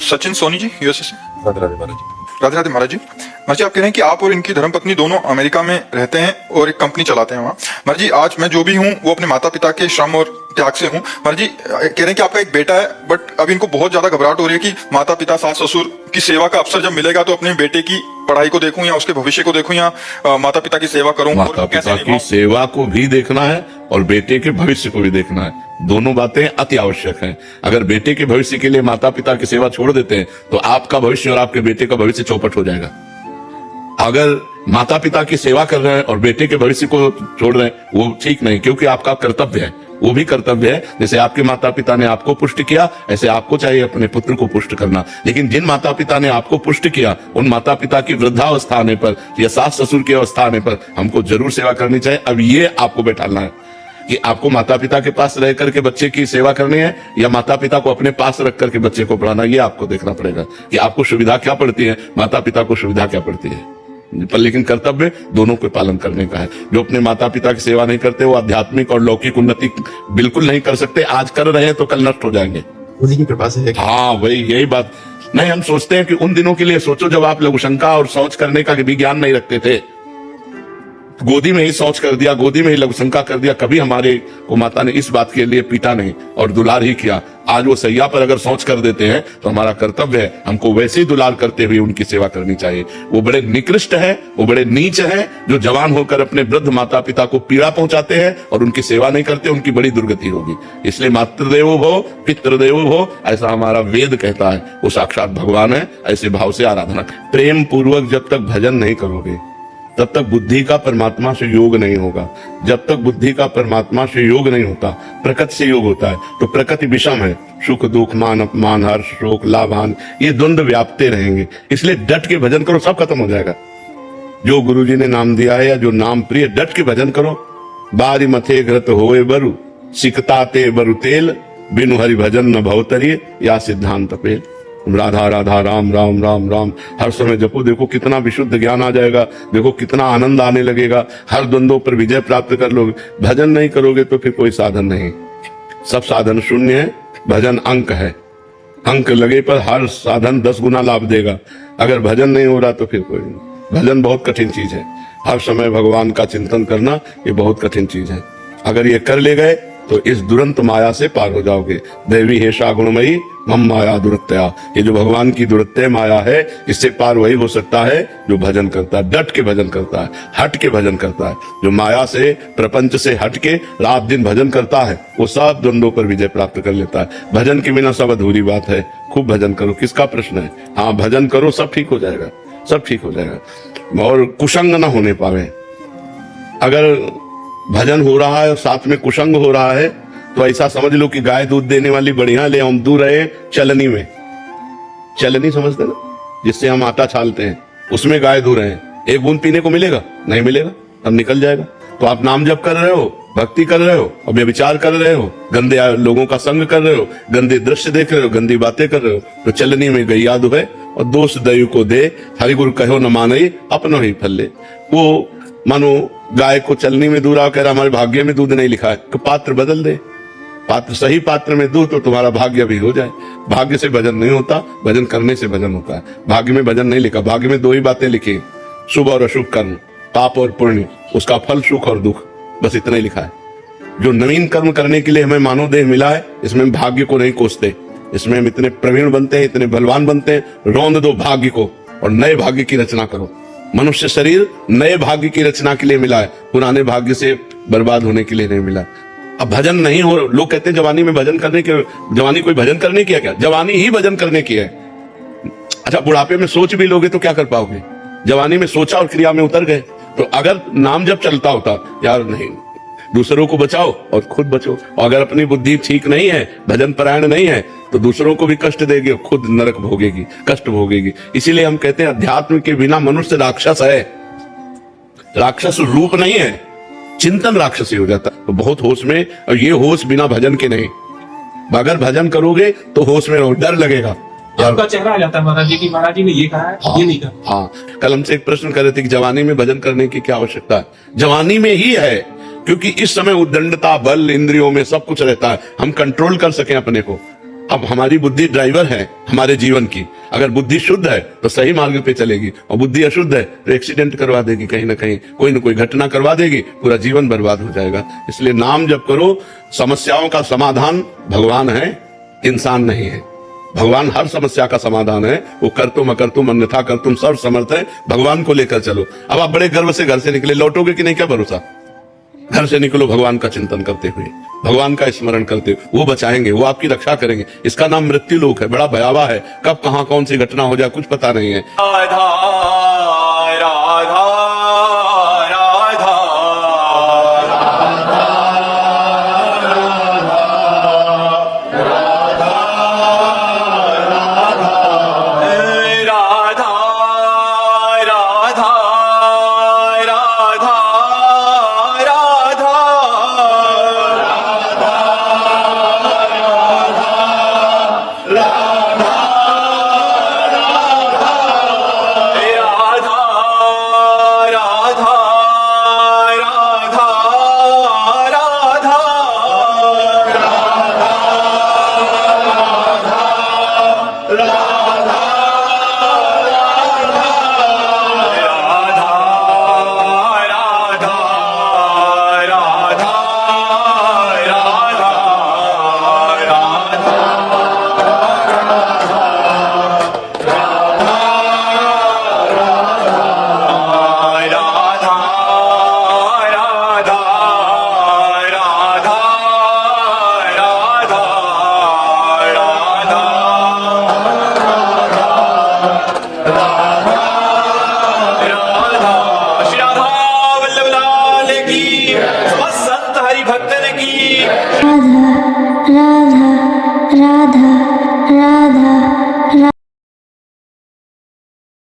Sachin Soni ji, USA से। राधे राधे महाराज जी। राधे राधे महाराज जी। महाराज जी, आप कह रहे हैं कि आप और इनकी धर्मपत्नी दोनों अमेरिका में रहते हैं और एक कंपनी चलाते हैं वहाँ। महाराज जी, आज मैं जो भी हूँ वो अपने माता पिता के श्रम और त्याग से हूँ। महाराज जी कह रहे हैं कि आपका एक बेटा है, बट अभी इनको बहुत ज्यादा घबराहट हो रही है कि माता पिता सास ससुर की सेवा का अवसर जब मिलेगा तो अपने बेटे की पढ़ाई को देखूं या उसके भविष्य को देखूं या माता पिता की सेवा करूं। माता पिता की सेवा को भी देखना है और बेटे के भविष्य को भी देखना है। दोनों बातें अति आवश्यक हैं। अगर बेटे के भविष्य के लिए माता पिता की सेवा छोड़ देते हैं तो आपका भविष्य और आपके बेटे का भविष्य चौपट हो जाएगा। अगर माता पिता की सेवा कर रहे हैं और बेटे के भविष्य को छोड़ रहे हैं वो ठीक नहीं, क्योंकि आपका कर्तव्य है, वो भी कर्तव्य है। जैसे आपके माता पिता ने आपको पुष्ट किया, ऐसे आपको चाहिए अपने पुत्र को पुष्ट करना। लेकिन जिन माता पिता ने आपको पुष्ट किया उन माता पिता की वृद्धावस्था आने पर या सास ससुर की अवस्था आने पर हमको जरूर सेवा करनी चाहिए। अब ये आपको बैठाना है कि आपको माता पिता के पास रह करके बच्चे की सेवा करनी है या माता पिता को अपने पास रख करके बच्चे को पढ़ाना। ये आपको देखना पड़ेगा कि आपको सुविधा क्या पड़ती है, माता पिता को सुविधा क्या पड़ती है। पर लेकिन कर्तव्य दोनों को पालन करने का है। जो अपने माता पिता की सेवा नहीं करते वो आध्यात्मिक और लौकिक उन्नति बिल्कुल नहीं कर सकते। आज कर रहे हैं तो कल नष्ट हो जाएंगे। उन्हीं की कृपा से है। हाँ वही, यही बात नहीं। हम सोचते हैं कि उन दिनों के लिए सोचो जब आप लघुशंका और शौच करने का भी ज्ञान नहीं रखते थे, गोदी में ही शौच कर दिया, गोदी में ही लघुशंका कर दिया। कभी हमारे को माता ने इस बात के लिए पीटा नहीं और दुलार ही किया। आज वो सैया पर अगर शौच कर देते हैं तो हमारा कर्तव्य है हमको वैसे ही दुलार करते हुए उनकी सेवा करनी चाहिए। वो बड़े निकृष्ट है, वो बड़े नीच है जो जवान होकर अपने वृद्ध माता पिता को पीड़ा पहुंचाते हैं और उनकी सेवा नहीं करते। उनकी बड़ी दुर्गति होगी। इसलिए मातृदेवो भव पितृदेवो भव, ऐसा हमारा वेद कहता है। वो साक्षात भगवान है। ऐसे भाव से आराधना, प्रेम पूर्वक जब तक भजन नहीं करोगे तब तक बुद्धि का परमात्मा से योग नहीं होगा। जब तक बुद्धि का परमात्मा से योग नहीं होता, प्रकृति से योग होता है। तो प्रकृति विषम है, सुख दुख मान अपमान हर्ष शोक लाभान, ये द्वंद्व व्यापते रहेंगे। इसलिए डट के भजन करो, सब खत्म हो जाएगा। जो गुरुजी ने नाम दिया है या जो नाम प्रिय, डट के भजन करो। बारी मथे घृत होए बरु, सिकता ते बरु तेल, बिनु हरि भजन न भवतरिय, या सिद्धांत पेल। राधा राधा राम राम राम राम हर समय जपो, देखो कितना विशुद्ध ज्ञान आ जाएगा, देखो कितना आनंद आने लगेगा। हर द्वंद्वों पर विजय प्राप्त कर लोगे। भजन नहीं करोगे तो फिर कोई साधन नहीं, सब साधन शून्य है। भजन अंक है, अंक लगे पर हर साधन 10 गुना लाभ देगा। अगर भजन नहीं हो रहा तो फिर कोई नहीं। भजन बहुत कठिन चीज है। हर समय भगवान का चिंतन करना ये बहुत कठिन चीज है। अगर ये कर ले गए तो इस दुरंत माया से पार हो जाओगे। देवी हेषा गुणमयी मम माया दुरत्या, ये जो भगवान की दुरत्य माया है इससे पार वही हो सकता है जो भजन करता है, डट के भजन करता है, हट के भजन करता है। जो माया से प्रपंच से हट के रात दिन भजन करता है वो सब द्वंद्वों पर विजय प्राप्त कर लेता है। भजन के बिना सब अधूरी बात है। खूब भजन करो, किसका प्रश्न है। हाँ भजन करो, सब ठीक हो जाएगा, सब ठीक हो जाएगा। और कुसंग न होने पावे। अगर भजन हो रहा है और साथ में कुसंग हो रहा है तो ऐसा समझ लो कि गाय दूध देने वाली बढ़िया ले हम दूर रहे चलनी में। चलनी समझते ना, जिससे हम आटा छालते हैं, उसमें गाय दूर रहे हैं। एक बूंद पीने को मिलेगा नहीं मिलेगा, अब निकल जाएगा। तो आप नाम जप कर रहे हो, भक्ति कर रहे हो और व्यभिचार कर रहे हो, गंदे लोगों का संग कर रहे हो, गंदे दृश्य देख रहे हो, गंदी बातें कर रहे हो, तो चलनी में गैया दुहे और दोष दयु को दे, हरि गुरु कहो न मानई अपनो ही फल ले। वो मानो गाय को चलनी में दूर कह रहा हमारे भाग्य में दूध नहीं लिखा है, तो पात्र बदल दे, पात्र सही पात्र में दूध तो तुम्हारा भाग्य भी हो जाए। भाग्य से भजन नहीं होता, भजन करने से भजन होता है। भाग्य में भजन नहीं लिखा, भाग्य में 2 ही बातें लिखी, शुभ और अशुभ कर्म, पाप और पुण्य, उसका फल सुख और दुख, बस इतना ही लिखा है। जो नवीन कर्म करने के लिए हमें मानव देह मिला है इसमें भाग्य को नहीं कोसते, इसमें हम इतने प्रवीण बनते हैं, इतने बलवान बनते हैं। रौंद दो भाग्य को और नए भाग्य की रचना करो। मनुष्य शरीर नए भाग्य की रचना के लिए मिला है, पुराने भाग्य से बर्बाद होने के लिए नहीं मिला। अब भजन नहीं हो, लोग कहते हैं जवानी में भजन करने के, जवानी कोई भजन करने की है क्या? जवानी ही भजन करने की है। अच्छा बुढ़ापे में सोच भी लोगे तो क्या कर पाओगे? जवानी में सोचा और क्रिया में उतर गए। तो अगर नाम जब चलता होता यार नहीं, दूसरों को बचाओ और खुद बचो। और अगर अपनी बुद्धि ठीक नहीं है, भजन परायण नहीं है, तो दूसरों को भी कष्ट देगी और खुद नरक भोगेगी, कष्ट भोगेगी। इसीलिए हम कहते हैं अध्यात्म के बिना मनुष्य राक्षस है। राक्षस रूप नहीं है, चिंतन राक्षसी हो जाता है। तो बहुत होश में, और ये होश बिना भजन के नहीं। अगर भजन करोगे तो होश में रहो, डर लगेगा, आपका चेहरा आ जाता है महाराज जी की महाराज जी ने ये कहा है, हाँ, ये नहीं कहा। हाँ, कल हमसे एक प्रश्न कर रहे थे कि जवानी में भजन करने की क्या आवश्यकता है? जवानी में ही है, क्योंकि इस समय उद्दंडता बल इंद्रियों में सब कुछ रहता है, हम कंट्रोल कर सकें अपने को। अब हमारी बुद्धि ड्राइवर है हमारे जीवन की। अगर बुद्धि शुद्ध है तो सही मार्ग पे चलेगी, और बुद्धि अशुद्ध है तो एक्सीडेंट करवा देगी, कहीं ना कहीं कोई ना कोई घटना करवा देगी, पूरा जीवन बर्बाद हो जाएगा। इसलिए नाम जप करो। समस्याओं का समाधान भगवान है, इंसान नहीं है। भगवान हर समस्या का समाधान है। वो कर तुम अकर तुम अन्यथा कर तुम सर्व समर्थ है। भगवान को लेकर चलो। अब आप बड़े गर्व से घर से निकले, लौटोगे कि नहीं क्या भरोसा। घर से निकलो भगवान का चिंतन करते हुए, भगवान का स्मरण करते हुए। वो बचाएंगे, वो आपकी रक्षा करेंगे। इसका नाम मृत्यु लोक है। बड़ा भयावह है, कब कहां कौन सी घटना हो जाए कुछ पता नहीं है। राधा राधा राधा राधा